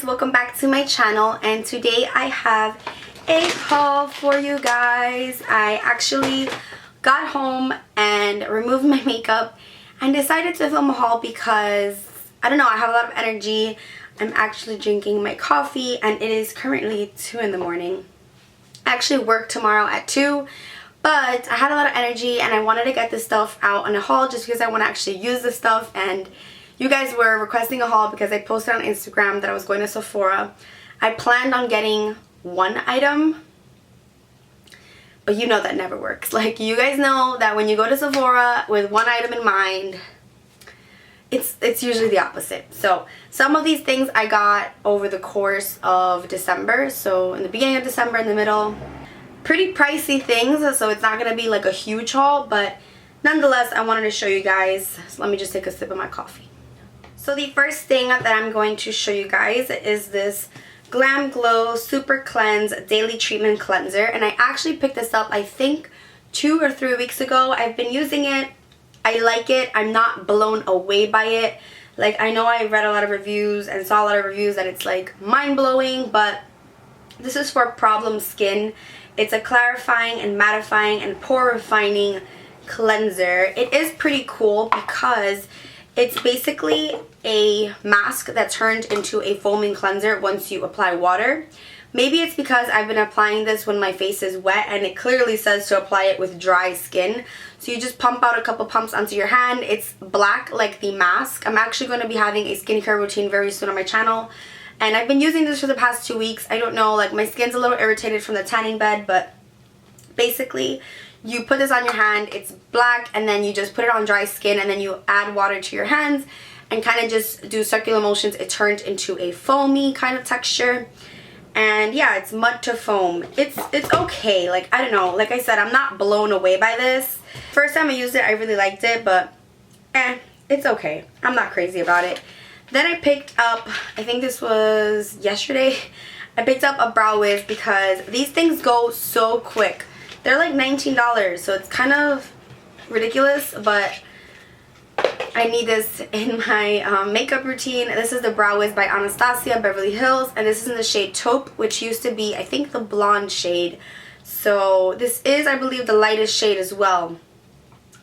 Welcome back to my channel, and today I have a haul for you guys. I actually got home and removed my makeup and decided to film a haul because I don't know, I have a lot of energy. I'm actually drinking my coffee and it is currently 2 in the morning. I actually work tomorrow at 2, but I had a lot of energy and I wanted to get this stuff out on a haul just because I want to actually use this stuff. And you guys were requesting a haul because I posted on Instagram that I was going to Sephora. I planned on getting one item, but you know that never works. Like, you guys know that when you go to Sephora with one item in mind, it's usually the opposite. So some of these things I got over the course of December. So in the beginning of December, in the middle. Pretty pricey things, so it's not going to be like a huge haul, but nonetheless, I wanted to show you guys. So let me just take a sip of my coffee. So the first thing that I'm going to show you guys is this Glam Glow Super Cleanse Daily Treatment Cleanser. And I actually picked this up, I think, 2 or 3 weeks ago. I've been using it. I like it. I'm not blown away by it. Like, I know I read a lot of reviews and saw a lot of reviews that it's like mind-blowing, but this is for problem skin. It's a clarifying and mattifying and pore refining cleanser. It is pretty cool because it's basically a mask that turned into a foaming cleanser once you apply water. Maybe it's because I've been applying this when my face is wet and it clearly says to apply it with dry skin. So you just pump out a couple pumps onto your hand. It's black like the mask. I'm actually going to be having a skincare routine very soon on my channel. And I've been using this for the past 2 weeks. I don't know, like my skin's a little irritated from the tanning bed, but basically you put this on your hand, it's black, and then you just put it on dry skin and then you add water to your hands and kind of just do circular motions. It turns into a foamy kind of texture. And yeah, it's mud to foam. It's okay. Like, I don't know. Like I said, I'm not blown away by this. First time I used it, I really liked it, but it's okay. I'm not crazy about it. Then I picked up, I think this was yesterday, I picked up a brow wiz because these things go so quick. They're like $19, so it's kind of ridiculous, but I need this in my makeup routine. This is the Brow Wiz by Anastasia Beverly Hills, and this is in the shade Taupe, which used to be, I think, the blonde shade. So this is, I believe, the lightest shade as well.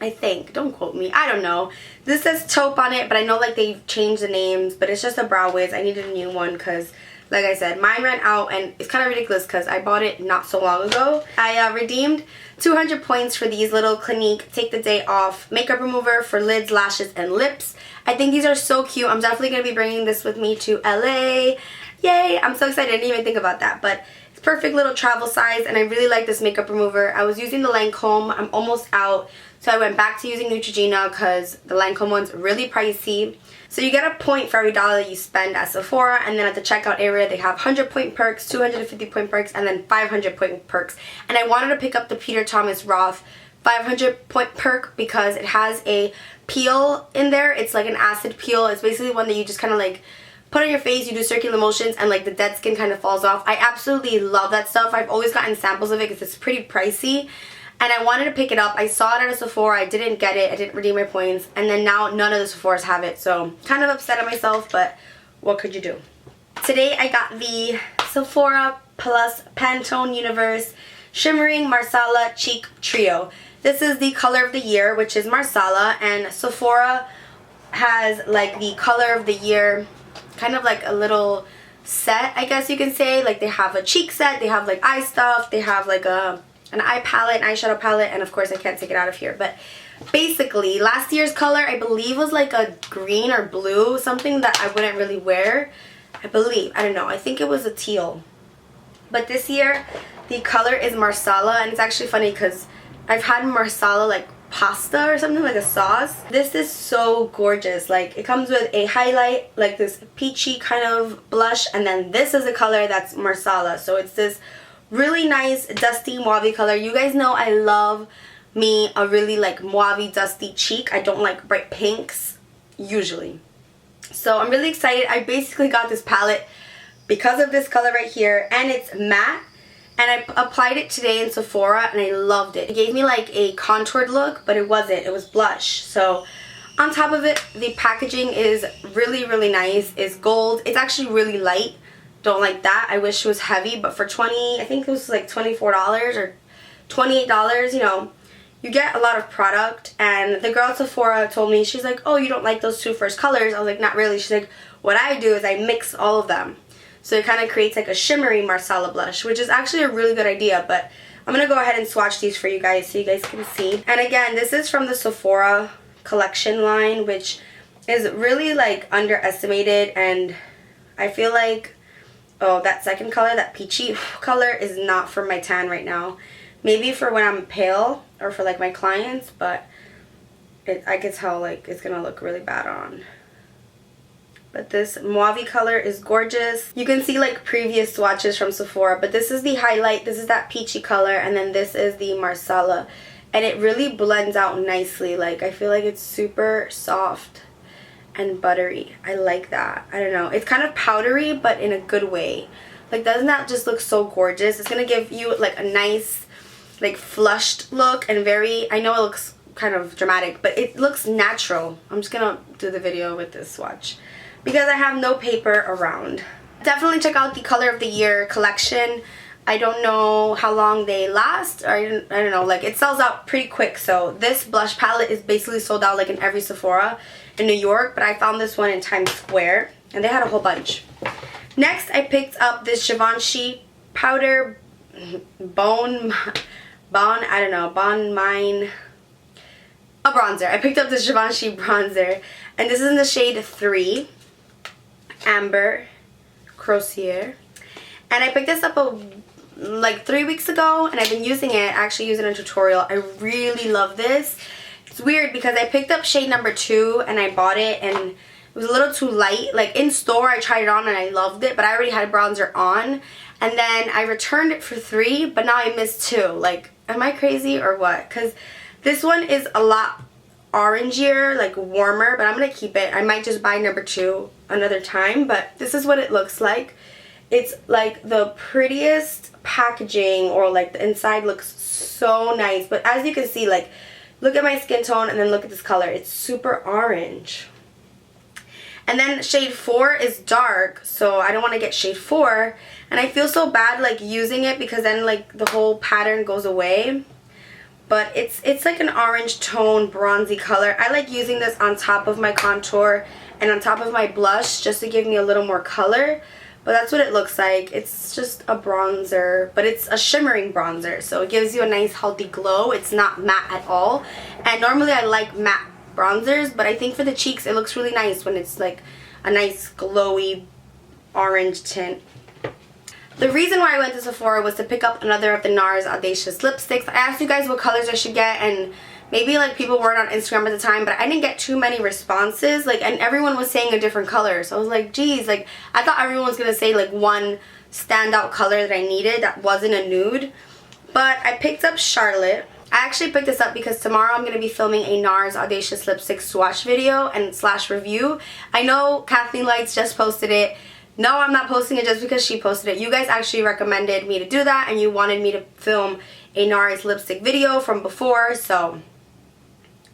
I think. Don't quote me. I don't know. This says Taupe on it, but I know like they've changed the names, but it's just a Brow Wiz. I needed a new one because, like I said, mine ran out, and it's kind of ridiculous because I bought it not so long ago. I redeemed 200 points for these little Clinique Take the Day Off makeup remover for lids, lashes, and lips. I think these are so cute. I'm definitely going to be bringing this with me to LA. Yay! I'm so excited. I didn't even think about that, but it's perfect little travel size, and I really like this makeup remover. I was using the Lancome. I'm almost out, so I went back to using Neutrogena because the Lancome one's really pricey. So you get a point for every dollar that you spend at Sephora, and then at the checkout area they have 100 point perks, 250 point perks, and then 500 point perks. And I wanted to pick up the Peter Thomas Roth 500 point perk because it has a peel in there. It's like an acid peel. It's basically one that you just kind of like put on your face, you do circular motions, and like the dead skin kind of falls off. I absolutely love that stuff. I've always gotten samples of it because it's pretty pricey. And I wanted to pick it up. I saw it at a Sephora. I didn't get it. I didn't redeem my points. And then now none of the Sephoras have it. So kind of upset at myself, but what could you do? Today I got the Sephora Plus Pantone Universe Shimmering Marsala Cheek Trio. This is the color of the year, which is Marsala. And Sephora has like the color of the year, kind of like a little set, I guess you can say. Like they have a cheek set. They have like eye stuff. They have like an eye palette, an eyeshadow palette, and of course I can't take it out of here. But basically, last year's color, I believe, was like a green or blue, something that I wouldn't really wear. I believe. I don't know. I think it was a teal. But this year, the color is Marsala, and it's actually funny because I've had Marsala like pasta or something, like a sauce. This is so gorgeous. Like, it comes with a highlight, like this peachy kind of blush, and then this is a color that's Marsala. So it's this really nice dusty mauve color. You guys know I love me a really like mauve dusty cheek. I don't like bright pinks usually. So I'm really excited. I basically got this palette because of this color right here, and it's matte And I applied it today in Sephora and I loved it. It gave me like a contoured look, but it wasn't. It was blush. So on top of it, the packaging is really, really nice. It's gold. It's actually really light. Don't like that. I wish it was heavy, but for I think it was like $24 or $28, you know, you get a lot of product. And the girl at Sephora told me, she's like, oh, you don't like those two first colors? I was like, not really. She's like, what I do is I mix all of them. So it kind of creates like a shimmery Marsala blush, which is actually a really good idea. But I'm going to go ahead and swatch these for you guys so you guys can see. And again, this is from the Sephora collection line, which is really like underestimated. And I feel like, oh, that second color, that peachy color, is not for my tan right now. Maybe for when I'm pale or for like my clients, but I can tell like it's going to look really bad on. But this mauve color is gorgeous. You can see like previous swatches from Sephora, but this is the highlight. This is that peachy color, and then this is the Marsala. And it really blends out nicely. Like, I feel like it's super soft and buttery. I like that. I don't know. It's kind of powdery, but in a good way. Like, doesn't that just look so gorgeous? It's going to give you like a nice, like flushed look, and very, I know it looks kind of dramatic, but it looks natural. I'm just going to do the video with this swatch because I have no paper around. Definitely check out the Color of the Year collection. I don't know how long they last, or I don't know, like it sells out pretty quick. So this blush palette is basically sold out like in every Sephora in New York, but I found this one in Times Square and they had a whole bunch. Next, I picked up this Givenchy powder Bon Mine, a bronzer. I picked up this Givenchy bronzer, and this is in the shade 3 Amber Crozier, and I picked this up like 3 weeks ago, and I've been using it. I actually use it in a tutorial. I really love this. It's weird because I picked up shade number 2 and I bought it, and it was a little too light. Like in store I tried it on and I loved it, but I already had bronzer on, and then I returned it for 3, but now I missed 2. Like, am I crazy or what? Because this one is a lot orangier, like warmer, but I'm gonna keep it. I might just buy number 2 another time, but this is what it looks like. It's like the prettiest packaging, or like the inside looks so nice, but as you can see, like, look at my skin tone and then look at this color. It's super orange. And then shade 4 is dark, so I don't want to get shade 4, and I feel so bad like using it because then like the whole pattern goes away. But it's like an orange tone bronzy color. I like using this on top of my contour and on top of my blush just to give me a little more color. But that's what it looks like. It's just a bronzer, but it's a shimmering bronzer, so it gives you a nice healthy glow. It's not matte at all, and normally I like matte bronzers, but I think for the cheeks it looks really nice when it's like a nice glowy orange tint. The reason why I went to Sephora was to pick up another of the NARS Audacious lipsticks. I asked you guys what colors I should get, and maybe like people weren't on Instagram at the time, but I didn't get too many responses. Like, and everyone was saying a different color, so I was like, geez, like I thought everyone was gonna say like one standout color that I needed that wasn't a nude. But I picked up Charlotte. I actually picked this up because tomorrow I'm going to be filming a NARS Audacious Lipstick swatch video and slash review. I know Kathleen Lights just posted it. No, I'm not posting it just because she posted it. You guys actually recommended me to do that, and you wanted me to film a NARS lipstick video from before, so.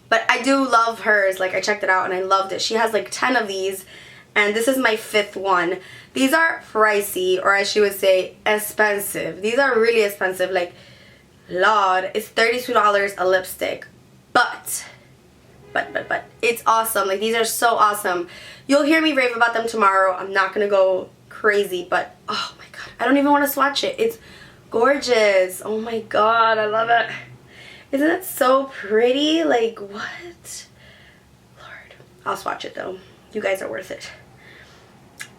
But I do love hers. Like, I checked it out and I loved it. She has like 10 of these, and this is my 5th one. These are pricey, or as she would say, expensive. These are really expensive. Like, Lord, it's $32 a lipstick, but it's awesome. Like, these are so awesome. You'll hear me rave about them tomorrow. I'm not gonna go crazy, but oh my god, I don't even want to swatch it. It's gorgeous. Oh my god, I love it. Isn't it so pretty? Like, what? Lord, I'll swatch it though. You guys are worth it.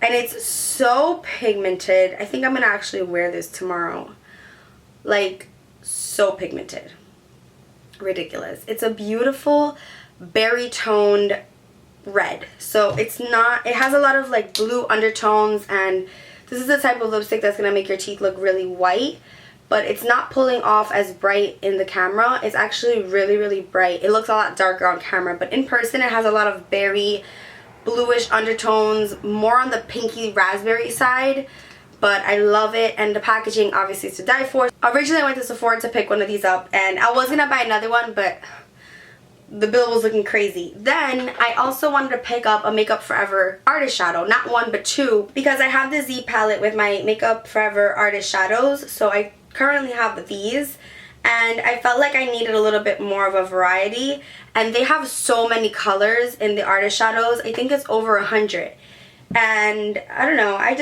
And it's so pigmented. I think I'm gonna actually wear this tomorrow. Like, so pigmented. Ridiculous. It's a beautiful berry toned red. So it's not, it has a lot of like blue undertones, and this is the type of lipstick that's gonna make your teeth look really white, but it's not pulling off as bright in the camera. It's actually really, really bright. It looks a lot darker on camera, but in person it has a lot of berry, bluish undertones, more on the pinky raspberry side. but I love it, and the packaging obviously is to die for. Originally I went to Sephora to pick one of these up, and I was gonna buy another one, but the bill was looking crazy. Then I also wanted to pick up a Makeup Forever Artist Shadow, not one but two, because I have the Z palette with my Makeup Forever Artist Shadows, so I currently have these, and I felt like I needed a little bit more of a variety, and they have so many colors in the Artist Shadows. I think it's over 100, and I don't know, I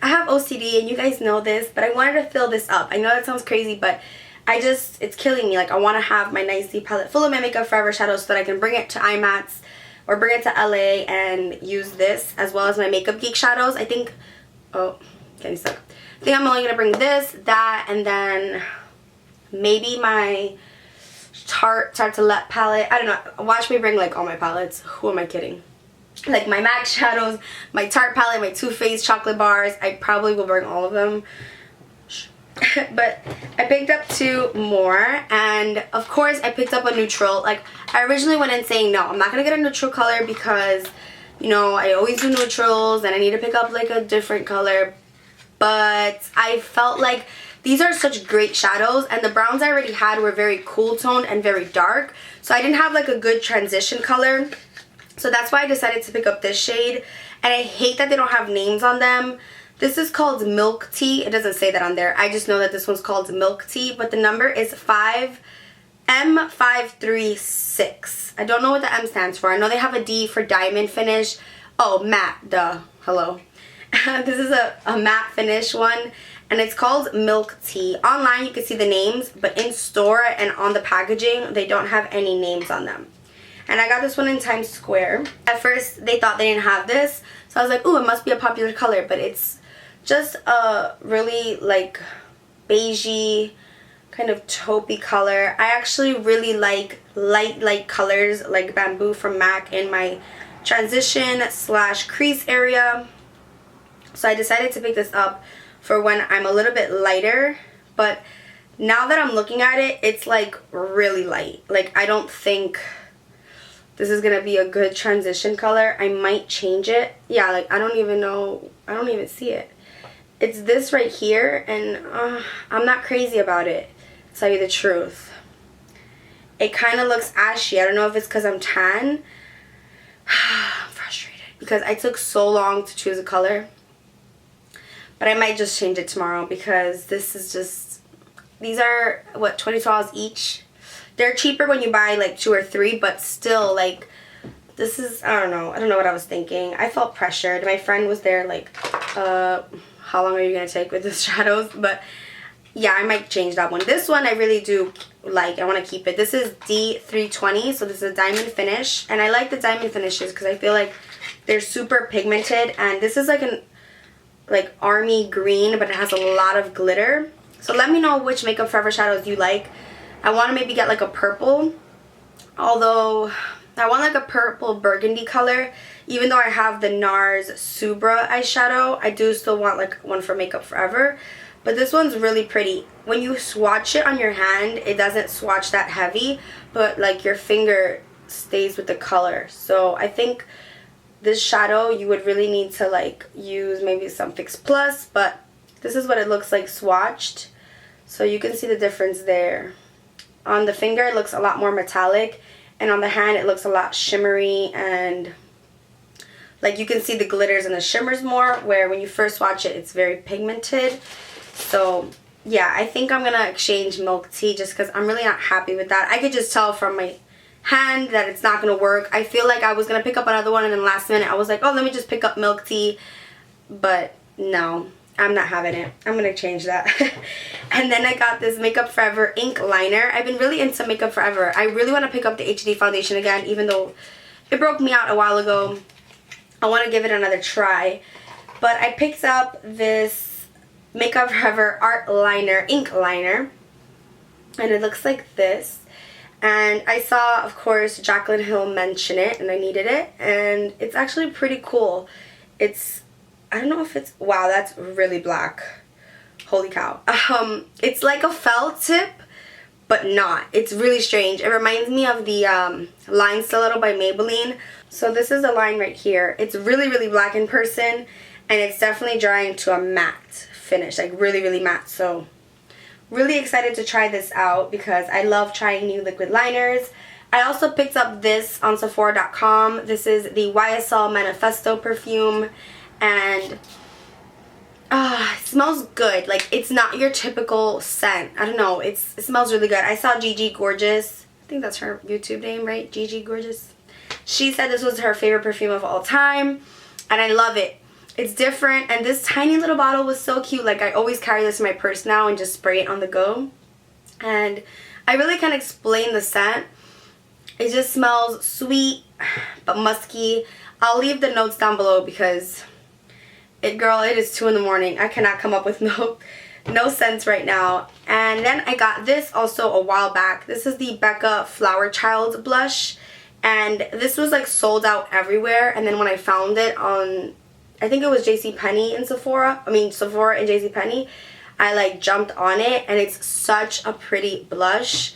have OCD, and you guys know this, but I wanted to fill this up. I know that sounds crazy, but it's killing me. Like, I want to have my nice Z palette full of my Makeup Forever shadows so that I can bring it to IMATS or bring it to LA and use this as well as my Makeup Geek shadows. I think, oh, getting stuck. I think I'm only going to bring this, that, and then maybe my Tarte Tartelette palette. I don't know. Watch me bring, like, all my palettes. Who am I kidding? Like, my MAC shadows, my Tarte palette, my Too Faced chocolate bars. I probably will bring all of them. But I picked up two more, and of course I picked up a neutral. Like, I originally went in saying, no, I'm not going to get a neutral color because, you know, I always do neutrals and I need to pick up like a different color. But I felt like these are such great shadows, and the browns I already had were very cool toned and very dark, so I didn't have like a good transition color. So that's why I decided to pick up this shade, and I hate that they don't have names on them. This is called Milk Tea. It doesn't say that on there. I just know that this one's called Milk Tea, but the number is M536. I don't know what the M stands for. I know they have a D for diamond finish. Oh, matte, duh. Hello. This is a matte finish one, and it's called Milk Tea. Online you can see the names, but in store and on the packaging they don't have any names on them. And I got this one in Times Square. At first they thought they didn't have this, so I was like, ooh, it must be a popular color, but it's just a really like beigey kind of taupey color. I actually really like light colors like Bamboo from MAC in my transition / crease area. So I decided to pick this up for when I'm a little bit lighter, but now that I'm looking at it, it's like really light. Like, I don't think this is gonna be a good transition color. I might change it. Yeah, like I don't even know, I don't even see it. It's this right here, and I'm not crazy about it, to tell you the truth. It kind of looks ashy. I don't know if it's because I'm tan. I'm frustrated because I took so long to choose a color. But I might just change it tomorrow because this is just, these are, what, $22 each? They're cheaper when you buy like 2 or 3, but still, like, this is, I don't know what I was thinking. I felt pressured. My friend was there like, how long are you going to take with the shadows? But yeah, I might change that one. This one I really do like. I want to keep it. This is D320, so this is a diamond finish. And I like the diamond finishes because I feel like they're super pigmented. And this is like an army green, but it has a lot of glitter. So let me know which Makeup Forever shadows you like. I want to maybe get like a purple, although I want like a purple burgundy color. Even though I have the NARS Subra eyeshadow, I do still want like one for Makeup Forever. But this one's really pretty. When you swatch it on your hand, it doesn't swatch that heavy, but like your finger stays with the color. So I think this shadow you would really need to like use maybe some Fix Plus, but this is what it looks like swatched. So you can see the difference there. On the finger it looks a lot more metallic, and on the hand it looks a lot shimmery, and like you can see the glitters and the shimmers more, where when you first swatch it, it's very pigmented. So yeah, I think I'm gonna exchange Milk Tea just because I'm really not happy with that. I could just tell from my hand that it's not gonna work. I feel like I was gonna pick up another one, and then last minute I was like, oh, let me just pick up Milk Tea, but no, I'm not having it. I'm gonna change that. And then I got this Makeup Forever ink liner. I've been really into Makeup Forever. I really want to pick up the HD foundation again, even though it broke me out a while ago. I want to give it another try. But I picked up this Makeup Forever art liner, ink liner, and it looks like this. And I saw, of course, Jaclyn Hill mention it, and I needed it, and it's actually pretty cool. It's, I don't know if it's, wow, that's really black. Holy cow. It's like a felt tip, but not. It's really strange. It reminds me of the Line Stiletto by Maybelline. So this is the line right here. It's really, really black in person, and it's definitely drying to a matte finish, like really, really matte. So really excited to try this out because I love trying new liquid liners. I also picked up this on Sephora.com. This is the YSL Manifesto perfume, and it smells good. Like, it's not your typical scent. I don't know, it smells really good. I saw Gigi Gorgeous, I think that's her YouTube name, right? Gigi Gorgeous. She said this was her favorite perfume of all time, and I love it. It's different, and this tiny little bottle was so cute. Like, I always carry this in my purse now and just spray it on the go. And I really can't explain the scent. It just smells sweet but musky. I'll leave the notes down below because girl, it is 2 in the morning. I cannot come up with no scents right now. And then I got this also a while back. This is the Becca Flower Child blush, and this was like sold out everywhere. And then when I found it on, I think it was JCPenney and Sephora and JCPenney, I like jumped on it, and it's such a pretty blush.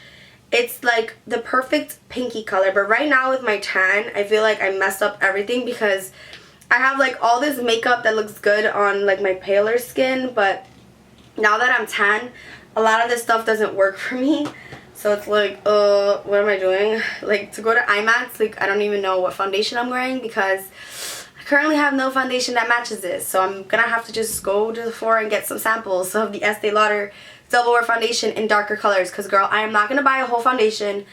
It's like the perfect pinky color, but right now with my tan, I feel like I messed up everything because I have like all this makeup that looks good on like my paler skin, but now that I'm tan, a lot of this stuff doesn't work for me. So it's like, what am I doing? Like, to go to IMAX, like, I don't even know what foundation I'm wearing because I currently have no foundation that matches this. So I'm gonna have to just go to Sephora and get some samples of the Estee Lauder Double Wear Foundation in darker colors, because girl, I am not gonna buy a whole foundation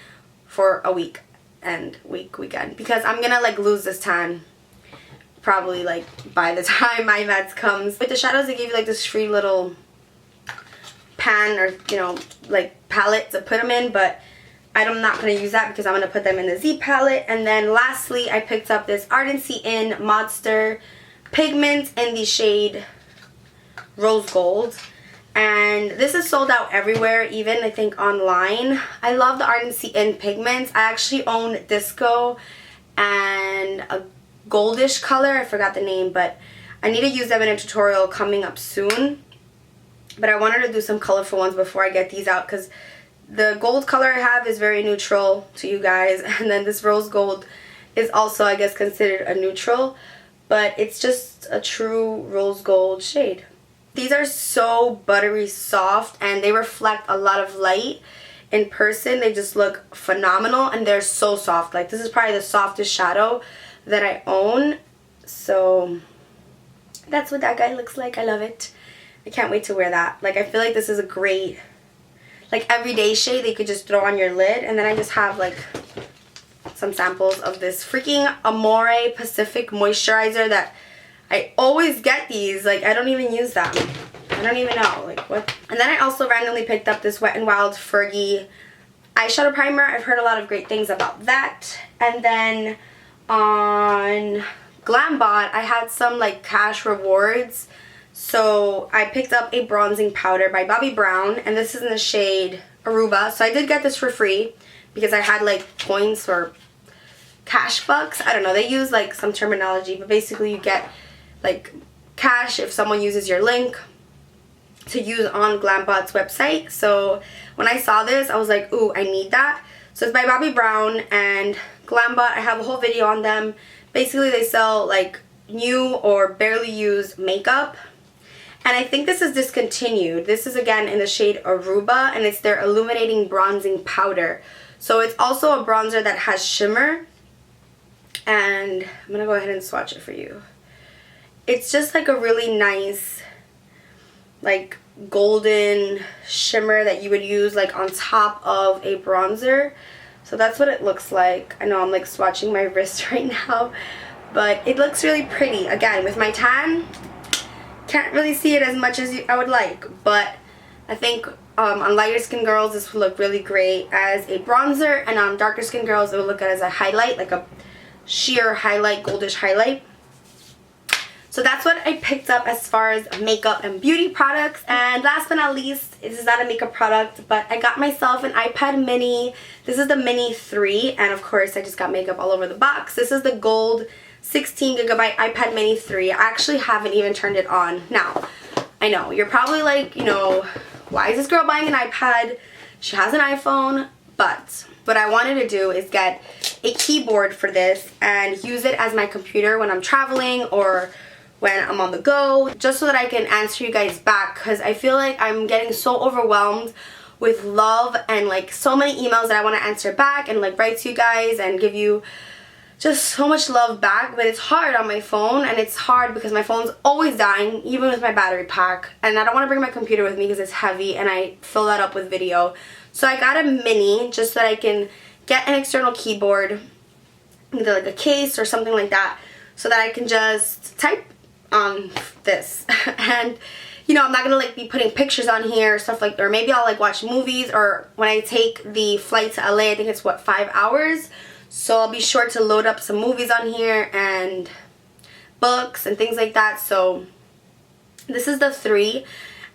for a weekend because I'm gonna like lose this tan probably like by the time my meds comes. With the shadows, they give you like this free little pan or, you know, like palette to put them in, but I'm not going to use that because I'm going to put them in the Z palette. And then lastly, I picked up this Ardency in Modster pigment in the shade Rose Gold, and this is sold out everywhere, even I think online. I love the Ardency in pigments. I actually own Disco and a goldish color, I forgot the name, but I need to use them in a tutorial coming up soon. But I wanted to do some colorful ones before I get these out, because the gold color I have is very neutral to you guys, and then this rose gold is also, I guess, considered a neutral, but it's just a true rose gold shade. These are so buttery soft, and they reflect a lot of light. In person, they just look phenomenal, and they're so soft. Like, this is probably the softest shadow that I own. So that's what that guy looks like. I love it. I can't wait to wear that. Like, I feel like this is a great, like, everyday shade that you could just throw on your lid. And then I just have like some samples of this freaking Amore Pacific moisturizer that I always get these. Like, I don't even use them. I don't even know, like, what. And then I also randomly picked up this Wet n Wild Fergie eyeshadow primer. I've heard a lot of great things about that. And then on Glambot, I had some like cash rewards, so I picked up a bronzing powder by Bobbi Brown, and this is in the shade Aruba. So I did get this for free because I had like points or cash bucks. I don't know, they use like some terminology, but basically you get like cash if someone uses your link to use on Glambot's website. So when I saw this, I was like, ooh, I need that. So it's by Bobbi Brown and Glambot. I have a whole video on them. Basically, they sell like new or barely used makeup, and I think this is discontinued. This is again in the shade Aruba, and it's their illuminating bronzing powder. So it's also a bronzer that has shimmer, and I'm gonna go ahead and swatch it for you. It's just like a really nice like golden shimmer that you would use like on top of a bronzer. So that's what it looks like. I know I'm like swatching my wrist right now, but it looks really pretty. Again, with my tan, can't really see it as much as I would like, but I think on lighter skin girls this would look really great as a bronzer, and on darker skin girls it would look good as a highlight, like a sheer highlight, goldish highlight. So that's what I picked up as far as makeup and beauty products. And last but not least, this is not a makeup product, but I got myself an iPad mini. This is the Mini 3, and of course I just got makeup all over the box. This is the gold 16GB iPad mini 3. I actually haven't even turned it on. Now, I know, you're probably like, you know, why is this girl buying an iPad? She has an iPhone. But what I wanted to do is get a keyboard for this and use it as my computer when I'm traveling or when I'm on the go, just so that I can answer you guys back, because I feel like I'm getting so overwhelmed with love and like so many emails that I want to answer back and like write to you guys and give you just so much love back. But it's hard on my phone, and it's hard because my phone's always dying, even with my battery pack, and I don't want to bring my computer with me because it's heavy and I fill that up with video. So I got a mini just so that I can get an external keyboard, either like a case or something like that, so that I can just type on this. And you know, I'm not gonna like be putting pictures on here, stuff like, or maybe I'll like watch movies, or when I take the flight to LA, I think it's what, 5 hours, so I'll be sure to load up some movies on here and books and things like that. So this is the 3,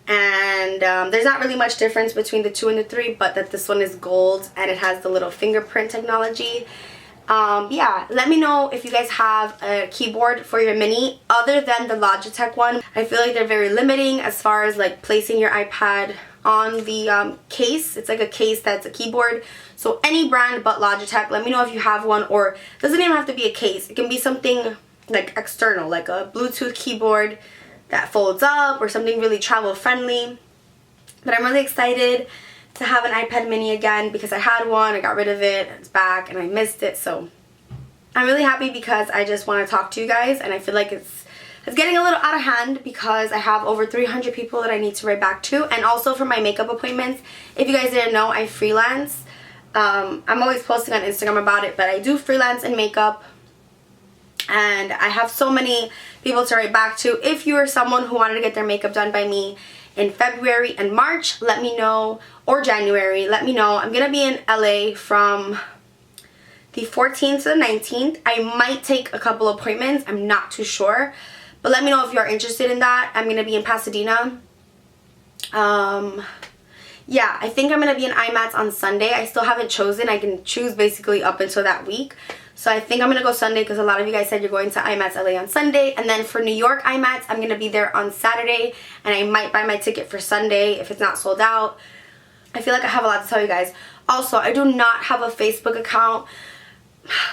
and there's not really much difference between the 2 and the 3, but that this one is gold and it has the little fingerprint technology. Yeah, let me know if you guys have a keyboard for your mini other than the Logitech one. I feel like they're very limiting as far as like placing your iPad on the case. It's like a case that's a keyboard. So any brand but Logitech, let me know if you have one, or it doesn't even have to be a case. It can be something like external, like a Bluetooth keyboard that folds up, or something really travel friendly. But I'm really excited to have an iPad mini again, because I had one, I got rid of it, it's back, and I missed it. So I'm really happy because I just want to talk to you guys, and I feel like it's getting a little out of hand because I have over 300 people that I need to write back to. And also for my makeup appointments, if you guys didn't know, I freelance. I'm always posting on Instagram about it, but I do freelance in makeup, and I have so many people to write back to. If you are someone who wanted to get their makeup done by me in February and March, let me know, or January, let me know. I'm gonna be in LA from the 14th to the 19th. I might take a couple appointments, I'm not too sure, but let me know if you're interested in that. I'm gonna be in Pasadena. Yeah, I think I'm gonna be in IMATS on Sunday. I still haven't chosen. I can choose basically up until that week. So I think I'm gonna go Sunday, because a lot of you guys said you're going to IMATS LA on Sunday. And then for New York IMATS, I'm gonna be there on Saturday, and I might buy my ticket for Sunday if it's not sold out. I feel like I have a lot to tell you guys. Also, I do not have a Facebook account.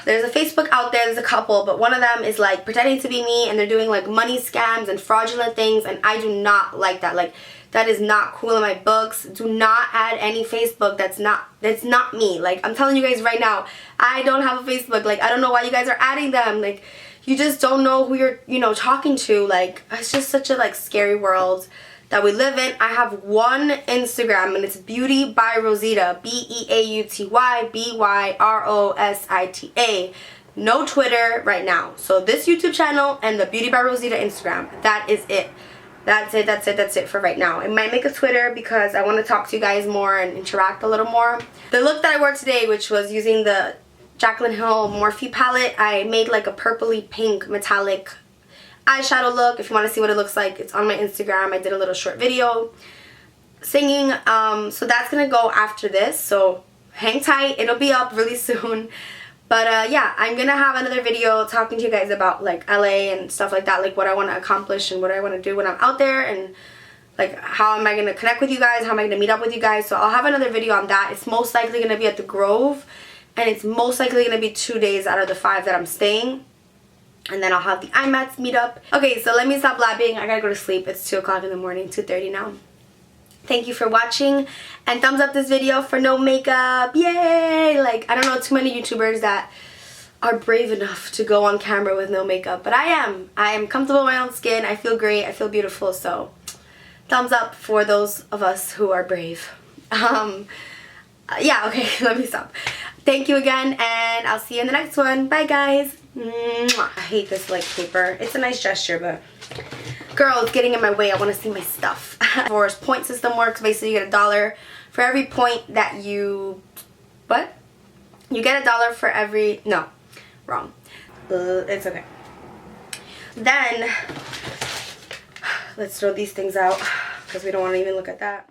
There's a Facebook out there, there's a couple, but one of them is like pretending to be me, and they're doing like money scams and fraudulent things, and I do not like that. Like, that is not cool in my books. Do not add any Facebook that's not me. Like, I'm telling you guys right now, I don't have a Facebook. Like, I don't know why you guys are adding them. Like, you just don't know who you're, you know, talking to. Like, it's just such a like scary world that we live in. I have one Instagram, and it's Beauty by Rosita, BEAUTY BYROSITA. No Twitter right now. So this YouTube channel and the Beauty by Rosita Instagram, that is it. That's it for right now. I might make a Twitter because I want to talk to you guys more and interact a little more. The look that I wore today, which was using the Jaclyn Hill Morphe palette, I made like a purpley pink metallic eyeshadow look. If you want to see what it looks like, it's on my Instagram. I did a little short video singing. So that's gonna go after this, so hang tight. It'll be up really soon. But yeah, I'm gonna have another video talking to you guys about like LA and stuff like that, like what I want to accomplish and what I want to do when I'm out there, and like how am I gonna connect with you guys, how am I gonna meet up with you guys. So I'll have another video on that. It's most likely gonna be at the Grove, and it's most likely gonna be 2 days out of the 5 that I'm staying. And then I'll have the IMATS meetup. Okay, so let me stop blabbing. I gotta go to sleep. It's 2 o'clock in the morning, 2:30 now. Thank you for watching, and thumbs up this video for no makeup. Yay! Like, I don't know too many YouTubers that are brave enough to go on camera with no makeup, but I am. I am comfortable in my own skin. I feel great. I feel beautiful. So thumbs up for those of us who are brave. Yeah, okay, let me stop. Thank you again, and I'll see you in the next one. Bye, guys. Mwah. I hate this like paper. It's a nice gesture, but girl, it's getting in my way. I want to see my stuff. Force point system works. Basically, you get $1 for every point that you... What? You get $1 for every... No, wrong. It's okay. Then, let's throw these things out because we don't want to even look at that.